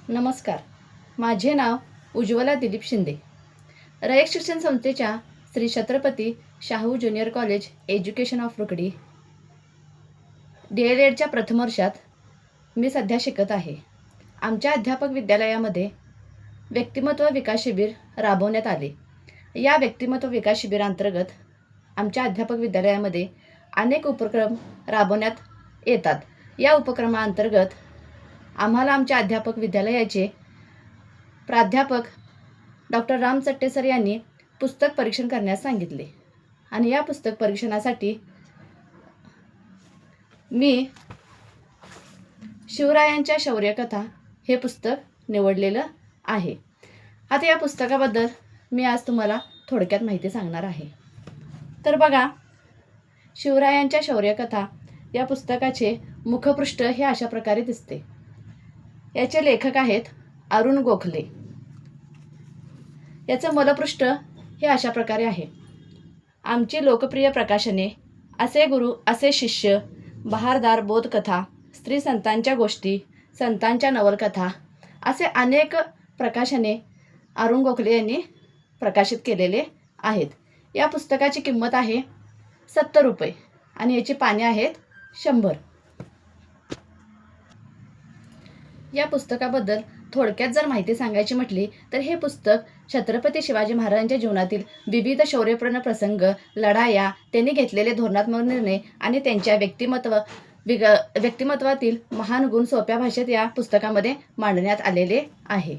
नमस्कार. माझे नाव उज्ज्वला दिलीप शिंदे. रयत शिक्षण संस्थेच्या Shri Chhatrapati Shahu junior college education of Rukadi DLEDच्या प्रथम वर्षात मी सध्या शिकत आहे. आमच्या अध्यापक विद्यालयामध्ये व्यक्तिमत्व विकास शिबिर राबवण्यात आले. या व्यक्तिमत्व विकास शिबिरांतर्गत आमच्या अध्यापक विद्यालयामध्ये अनेक उपक्रम राबवण्यात येतात. या उपक्रमांतर्गत आम्हाला आमच्या अध्यापक विद्यालयाचे प्राध्यापक डॉक्टर राम चट्टे सर यांनी पुस्तक परीक्षण करण्यास सांगितले आणि या पुस्तक परीक्षणासाठी मी शिवरायांच्या शौर्यकथा हे पुस्तक निवडलेलं आहे. आता या पुस्तकाबद्दल मी आज तुम्हाला थोडक्यात माहिती सांगणार आहे. तर बघा, शिवरायांच्या शौर्यकथा या पुस्तकाचे मुखपृष्ठ हे अशा प्रकारे दिसते. याचे लेखक आहेत अरुण गोखले. याचं मलपृष्ठ हे अशा प्रकारे आहे. आमची लोकप्रिय प्रकाशने, असे गुरु असे शिष्य, बहारदार बोधकथा, स्त्री संतांच्या गोष्टी, संतांच्या नवलकथा असे अनेक प्रकाशने अरुण गोखले यांनी प्रकाशित केलेले आहेत. या पुस्तकाची किंमत आहे 70 रुपये आणि याची पाने आहेत 100. या पुस्तकाबद्दल थोडक्यात जर माहिती सांगायची म्हटली तर हे पुस्तक छत्रपती शिवाजी महाराजांच्या जीवनातील विविध शौर्यपूर्ण प्रसंग, लढाया, त्यांनी घेतलेले धोरणात्मक निर्णय आणि त्यांच्या व्यक्तिमत्वातील महान गुण सोप्या भाषेत या पुस्तकामध्ये मांडण्यात आलेले आहे.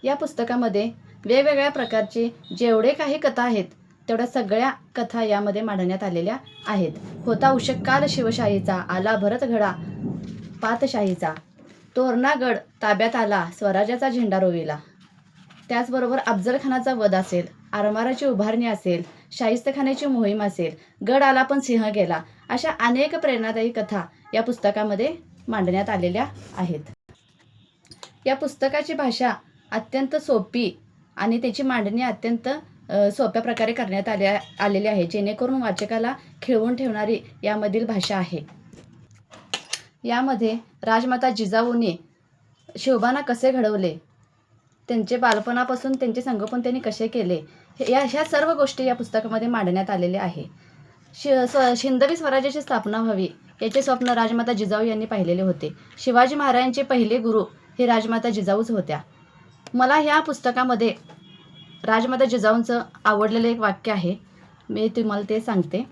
या पुस्तकामध्ये वेगवेगळ्या प्रकारचे जेवढे काही कथा आहेत तेवढ्या सगळ्या कथा यामध्ये मांडण्यात आलेल्या आहेत. होता उषः काल शिवशाहीचा, आला भरतगडा पातशाहीचा, तोरणागड ताब्यात आला, स्वराज्याचा झेंडा रोविला. त्याचबरोबर अफजलखानाचा वध असेल, आरमाराची उभारणी असेल, शाहिस्तेखानाची मोहीम असेल, गड आला पण सिंह गेला, अशा अनेक प्रेरणादायी कथा या पुस्तकामध्ये मांडण्यात आलेल्या आहेत. या पुस्तकाची भाषा अत्यंत सोपी आणि त्याची मांडणी अत्यंत सोप्या प्रकारे करण्यात आलेली आहे, जेणेकरून वाचकाला खिळवून ठेवणारी यामधील भाषा आहे. यामध्ये राजमाता जिजाऊने शिवबांना कसे घडवले, त्यांचे बालपणापासून त्यांचे संगोपन त्यांनी कसे केले, ह्या सर्व गोष्टी या पुस्तकामध्ये मांडण्यात आलेल्या आहे. हिंदवी स्वराज्याची स्थापना व्हावी याचे स्वप्न राजमाता जिजाऊ यांनी पाहिलेले होते. शिवाजी महाराजांचे पहिले गुरु हे राजमाता जिजाऊच होत्या. मला ह्या पुस्तकामध्ये राजमाता जिजाऊंचं आवडलेलं एक वाक्य आहे, मी तुम्हाला ते सांगते.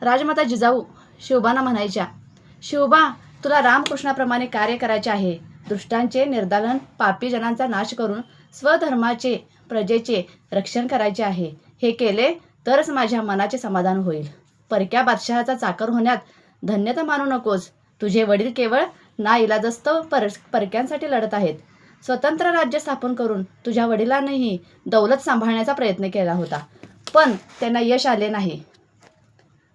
राजमाता जिजाऊ शिवबांना म्हणायच्या, शिवबा, तुला रामकृष्णाप्रमाणे कार्य करायचे आहे. दुष्टांचे निर्दालन, पापी जनांचा नाश करून स्वधर्माचे, प्रजेचे रक्षण करायचे आहे. हे केले तरच माझ्या मनाचे समाधान होईल. परक्या बादशहाचा चाकर होण्यात धन्यता मानू नकोस. तुझे वडील केवळ नाइलाजस्तव परक्यांसाठी लढत आहेत. स्वतंत्र राज्य स्थापन करून तुझ्या वडिलांनीही दौलत सांभाळण्याचा प्रयत्न केला होता, पण त्यांना यश आले नाही.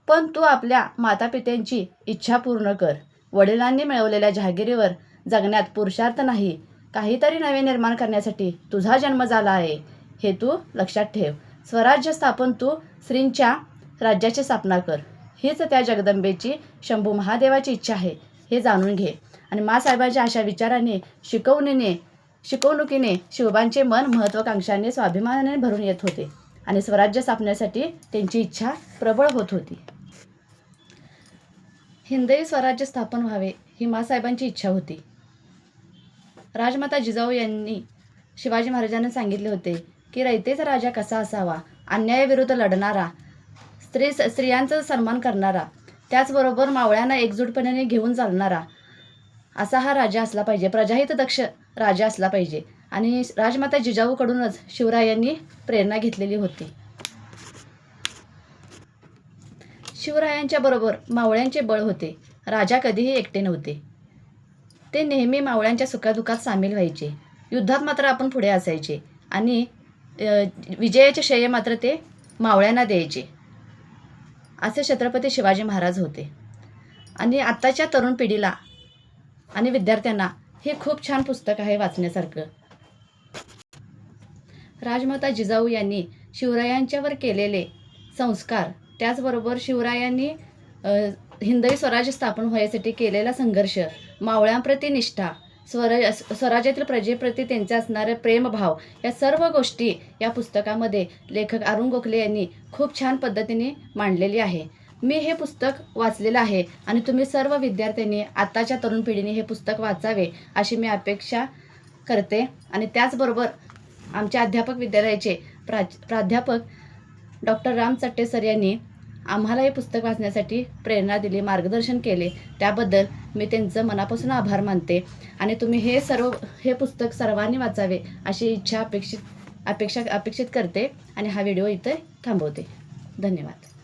पण तू आपल्या मातापित्यांची इच्छा पूर्ण कर. वडिलांनी मिळवलेल्या जहागिरीवर जगण्यात पुरुषार्थ नाही, काहीतरी नवे निर्माण करण्यासाठी तुझा जन्म झाला आहे, हे तू लक्षात ठेव. स्वराज्य स्थापन तू स्त्रींच्या राज्याची स्थापना कर. हीच त्या जगदंबेची, शंभू महादेवाची इच्छा आहे, हे जाणून घे. आणि माँसाहेबांच्या अशा विचाराने, शिकवणुकीने शिवबांचे मन महत्त्वाकांक्षाने, स्वाभिमानाने भरून येत होते आणि स्वराज्य स्थापनेसाठी त्यांची इच्छा प्रबळ होत होती. हिंदवी स्वराज्य स्थापन व्हावे ही माँसाहेबांची इच्छा होती. राजमाता जिजाऊ यांनी शिवाजी महाराजांना सांगितले होते की रयतेचा राजा कसा असावा, अन्यायाविरुद्ध लढणारा, स्त्रियांचा सन्मान करणारा, त्याचबरोबर मावळ्यांना एकजूटपणे घेऊन चालणारा असा हा राजा असला पाहिजे, प्रजाहित दक्ष राजा असला पाहिजे. आणि राजमाता जिजाऊकडूनच शिवरायांनी प्रेरणा घेतलेली होती. शिवरायांच्या बरोबर मावळ्यांचे बळ होते. राजा कधीही एकटे नव्हते. ते नेहमी मावळ्यांच्या सुखादुखात सामील व्हायचे. युद्धात मात्र आपण पुढे असायचे आणि विजयाचे श्रेय मात्र ते मावळ्यांना द्यायचे. असे छत्रपती शिवाजी महाराज होते. आणि आत्ताच्या तरुण पिढीला आणि विद्यार्थ्यांना हे खूप छान पुस्तक आहे वाचण्यासारखं. राजमाता जिजाऊ यांनी शिवरायांच्यावर केलेले संस्कार, त्याचबरोबर शिवरायांनी हिंदवी स्वराज्य स्थापन व्हायसाठी केलेला संघर्ष, मावळ्यांप्रती निष्ठा, स्वराज्यातील प्रजेप्रती त्यांचे असणारे प्रेमभाव या सर्व गोष्टी या पुस्तकामध्ये लेखक अरुण गोखले यांनी खूप छान पद्धतीने मांडलेली आहे. मी हे पुस्तक वाचलेलं आहे आणि तुम्ही सर्व विद्यार्थ्यांनी आताच्या तरुण पिढीने हे पुस्तक वाचावे अशी मी अपेक्षा करते. आणि त्याचबरोबर आमच्या अध्यापक विद्यालयाचे प्राध्यापक डॉक्टर राम चट्टे सर यांनी आम्हाला हे पुस्तक वाचण्यासाठी प्रेरणा दिली, मार्गदर्शन केले, त्याबद्दल मी त्यांचं मनापासून आभार मानते. आणि तुम्ही हे पुस्तक सर्वांनी वाचावे अशी इच्छा अपेक्षित करते आणि हा व्हिडिओ इथे थांबवते. धन्यवाद.